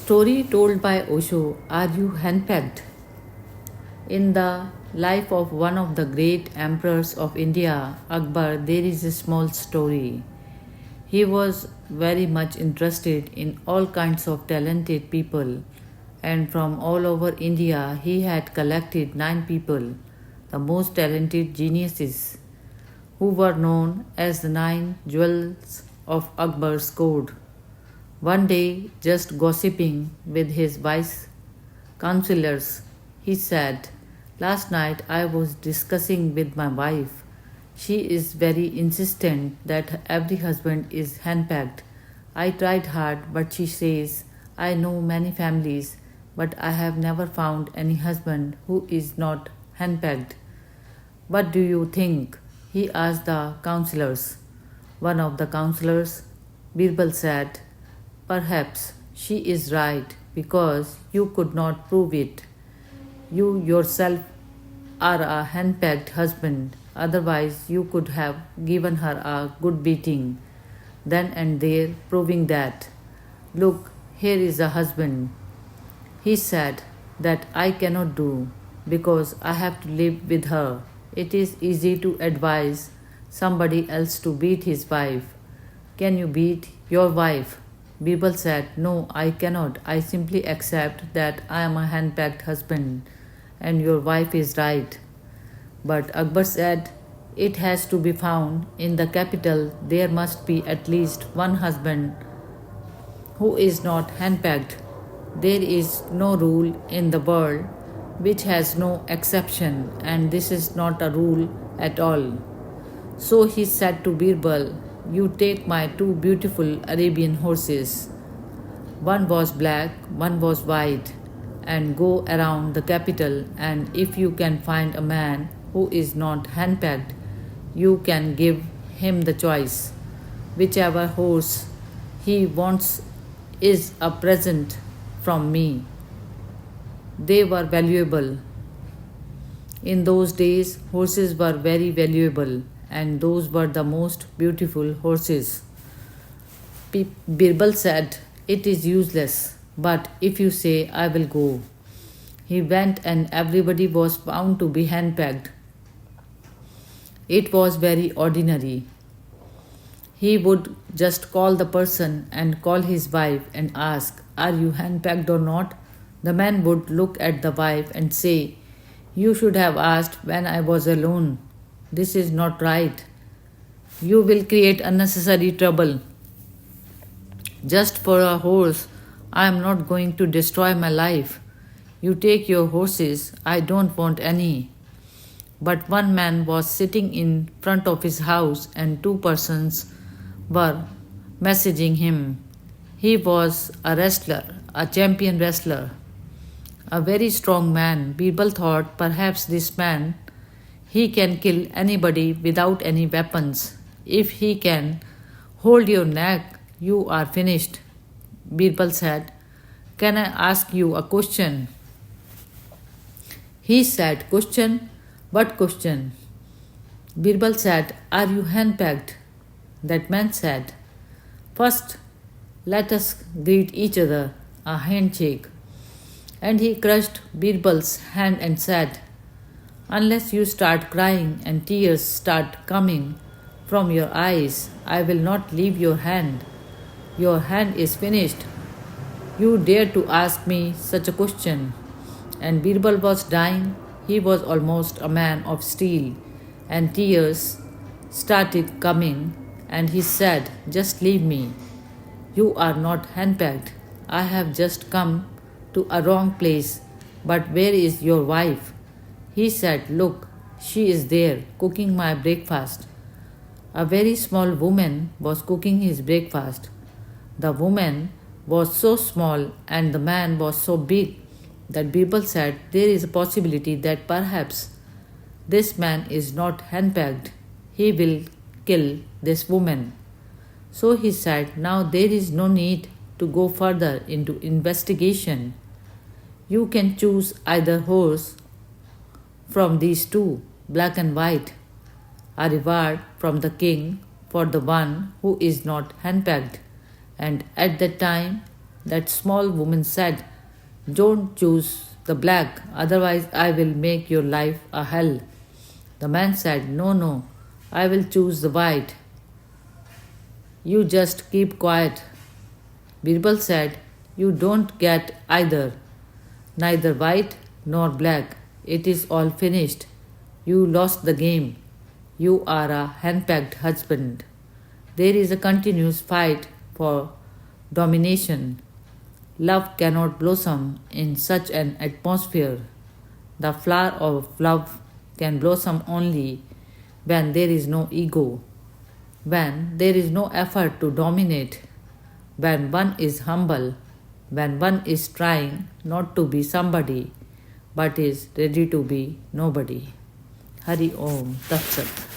Story told by Osho. Are you henpecked? In the life of one of the great emperors of India, Akbar, there is a small story. He was very much interested in all kinds of talented people, and from all over India he had collected 9 people, the most talented geniuses, who were known as the 9 jewels of Akbar's court. One day, just gossiping with his vice counselors, he said, "Last night I was discussing with my wife. She is very insistent that every husband is henpecked. I tried hard, but she says, I know many families, but I have never found any husband who is not henpecked. What do you think?" he asked the counselors. One of the counselors, Birbal, said, "Perhaps she is right because you could not prove it. You yourself are a henpecked husband, otherwise, you could have given her a good beating, then and there, proving that. Look, here is a husband." He said, "That I cannot do because I have to live with her. It is easy to advise somebody else to beat his wife. Can you beat your wife?" Birbal said, "No, I cannot. I simply accept that I am a henpecked husband and your wife is right." But Akbar said, "It has to be found. In the capital, there must be at least one husband who is not henpecked. There is no rule in the world which has no exception, and this is not a rule at all." So he said to Birbal, "You take my 2 beautiful Arabian horses. One was black, one was white, and go around the capital, and if you can find a man who is not henpecked, you can give him the choice. Whichever horse he wants is a present from me." They were valuable. In those days, horses were very valuable, and those were the most beautiful horses. Birbal said, "It is useless, but if you say, I will go." He went, and everybody was found to be henpecked. It was very ordinary. He would just call the person and call his wife and ask, "Are you henpecked or not?" The man would look at the wife and say, "You should have asked when I was alone. This is not right. You will create unnecessary trouble. Just for a horse, I am not going to destroy my life. You take your horses, I don't want any." But one man was sitting in front of his house, and 2 persons were messaging him. He was a wrestler, a champion wrestler, a very strong man. Birbal thought, perhaps this man, he can kill anybody without any weapons. If he can hold your neck, you are finished. Birbal said, "Can I ask you a question?" He said, "Question? What question?" Birbal said, "Are you henpecked?" That man said, "First, let us greet each other, a handshake." And he crushed Birbal's hand and said, "Unless you start crying and tears start coming from your eyes, I will not leave your hand. Your hand is finished. You dare to ask me such a question." And Birbal was dying. He was almost a man of steel, and tears started coming, and he said, "Just leave me. You are not henpecked. I have just come to a wrong place. But where is your wife?" He said, "Look, she is there, cooking my breakfast." A very small woman was cooking his breakfast. The woman was so small and the man was so big that Birbal said, "There is a possibility that perhaps this man is not henpecked. He will kill this woman." So he said, "Now there is no need to go further into investigation. You can choose either horse from these 2, black and white, a reward from the king for the one who is not henpecked." And at that time, That small woman said, "Don't choose the black, otherwise I will make your life a hell." The man said, "No, no, I will choose the white. You just keep quiet." Birbal said, "You don't get either, neither white nor black. It is all finished. You lost the game. You are a henpecked husband." There is a continuous fight for domination. Love cannot blossom in such an atmosphere. The flower of love can blossom only when there is no ego, when there is no effort to dominate, when one is humble, when one is trying not to be somebody but is ready to be nobody. Hari Om Tat Sat.